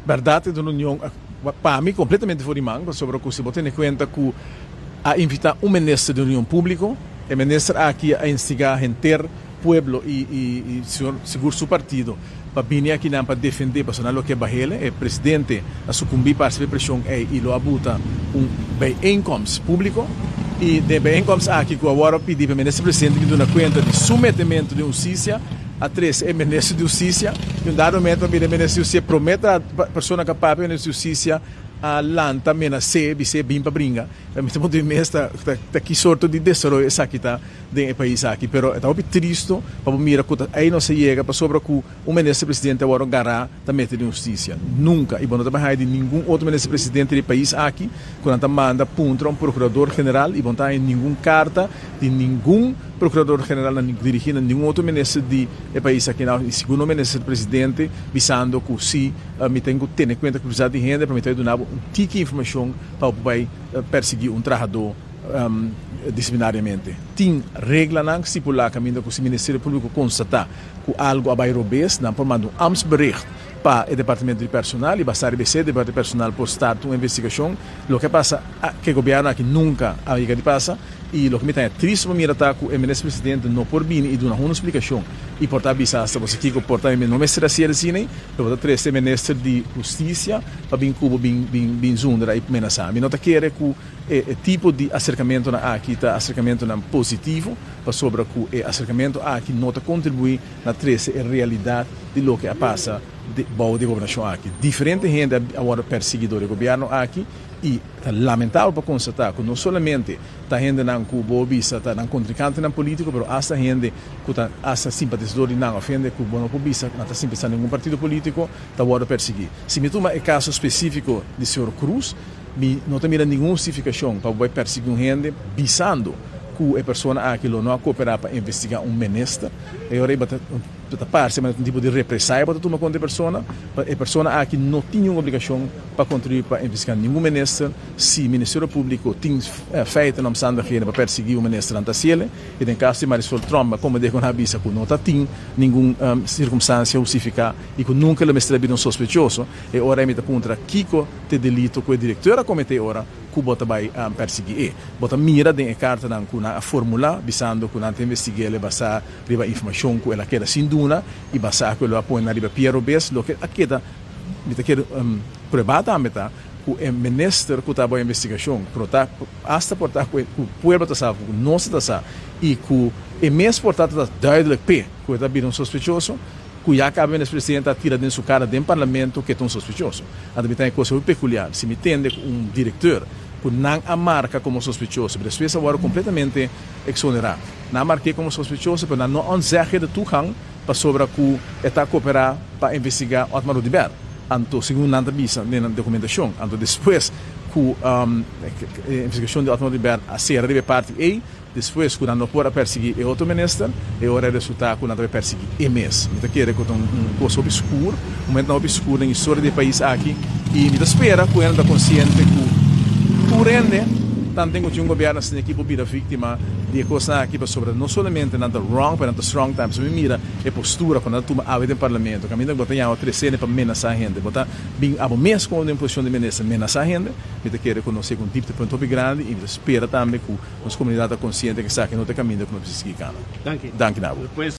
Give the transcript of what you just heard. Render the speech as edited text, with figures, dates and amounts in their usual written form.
verdade da União, para mim, completamente fora de manga, sobre o que se tem em conta que a invitar um ministro da União Pública, o ministro aqui a instigar a inteiro pueblo e seguro seu partido, para vir aqui para defender o que é Bahele, é presidente a sucumbir para a pressão e lo abuta bem-incomes público, e de bem-incomes aqui que agora pedir para o ministro presidente que dê uma conta de submetimento de justiça a três é ministro de justiça e um dado momento o ministro de justiça promete a pessoa capaz de ministro de justiça a lanta mena se bise bim para brinca mas ponto de vista tá que sorte de desenvolvimento essa aqui tá do país aqui pero tá muito triste para mira que aí não se chega para sobre que o ministro presidente agora gará tá mete de justiça nunca e bom também de nenhum outro ministro presidente do país aqui quando tá manda puntra um procurador general e bom tá em nenhum carta de nenhum procurador general dirigindo nenhum outro ministro de país aqui não e segundo o ministro presidente visando que se me tenho que ter em conta que precisa de renda para me ter donado um tique de informação para o país perseguir um trabalhador disciplinariamente. Tem regra não estipular caminho que o Ministério Público constatar que algo abairobês não por mandar um amtsbericht para o Departamento de Personal e bastar IBC, o Departamento de Personal por start uma investigação. O que passa que o governo aqui nunca a de passa e o que me tem triste para mim que o ministro presidente não por vir e dar uma explicação e portar avisar se você que portar não me será ser assim, eu vou trazer o ministro de Justiça para vir Cuba bem zundra e menasar. Me nota que é que o tipo de acercamento aqui está acercamento positivo para sobre que o acercamento aqui nota contribui na trazer a realidade de lo que passa de boa de governação aqui. Diferente gente agora perseguidor do governo aqui e é lamentável para constatar que não somente a gente não Cuba visa está não contrincante não político, mas essa gente que está essa simpatizador e não ofende que não visa não está simpatizando nenhum partido político está agora perseguir. Se me toma o caso específico de Sr. Cruz, não tem nenhuma justificação para perseguir gente visando que a pessoa aqui não cooperar para investigar ministro e agora parte mas um tipo de represália para tomar conta da pessoa a pessoa aqui não tinha uma obrigação para contribuir para investigar nenhum ministro se o Ministério Público tem feito não precisa para perseguir o ministro Antasiele e em caso de Marisol Tromba como de com a visa que não tem nenhuma circunstância justificada e que nunca le mestre um sospechoso e ora emita contra Kiko te delito que a diretora cometeu ora que bota vai perseguir bota mira de carta na a fórmula visando que não investigue ele basta riba informação que ela quer sin duna e basta que ela apoia na riba Piero Bes lo que aqui da me te quer provata a meta que o ministro que está a investigação portar hasta portar que o pueblo está sabe não está sabe e que é mesmo portar está duidelijk p que está bem sospechoso que já acaba o presidente a tirar dentro sua cara dentro do parlamento que é tão sospechoso a também tem coisa muito peculiar se me entende um diretor que não a marca como sospechoso, mas depois agora completamente exonerado. Não marquei como sospechoso, mas não exige de toegang para sobre que está cooperar para investigar o Atmaro de Ber. Anto, segundo a visa na documentação, anto depois que a investigação do Atmaro de Ber a ser arriba parte e depois que não pode perseguir o outro ministro, e agora resulta que não deve perseguir o mesmo. Então, quer dizer que um coisa obscuro, um momento obscuro na história do país aqui, e me espera que ele está consciente que Urende, tanto que um governo assim aqui para a vítima de coisa aqui para sobre não somente nada wrong, mas nada strong times. Me mira a postura quando a turma abre no parlamento, caminho que botar já outra cena para amenazar a gente, botar bem a mesmo com a posição de amenazar a gente, me te quer reconhecer com um tipo de ponto grande e me espera também que as comunidades conscientes que está aqui no caminho que não precisa seguir. Danke. Danke, Nabo.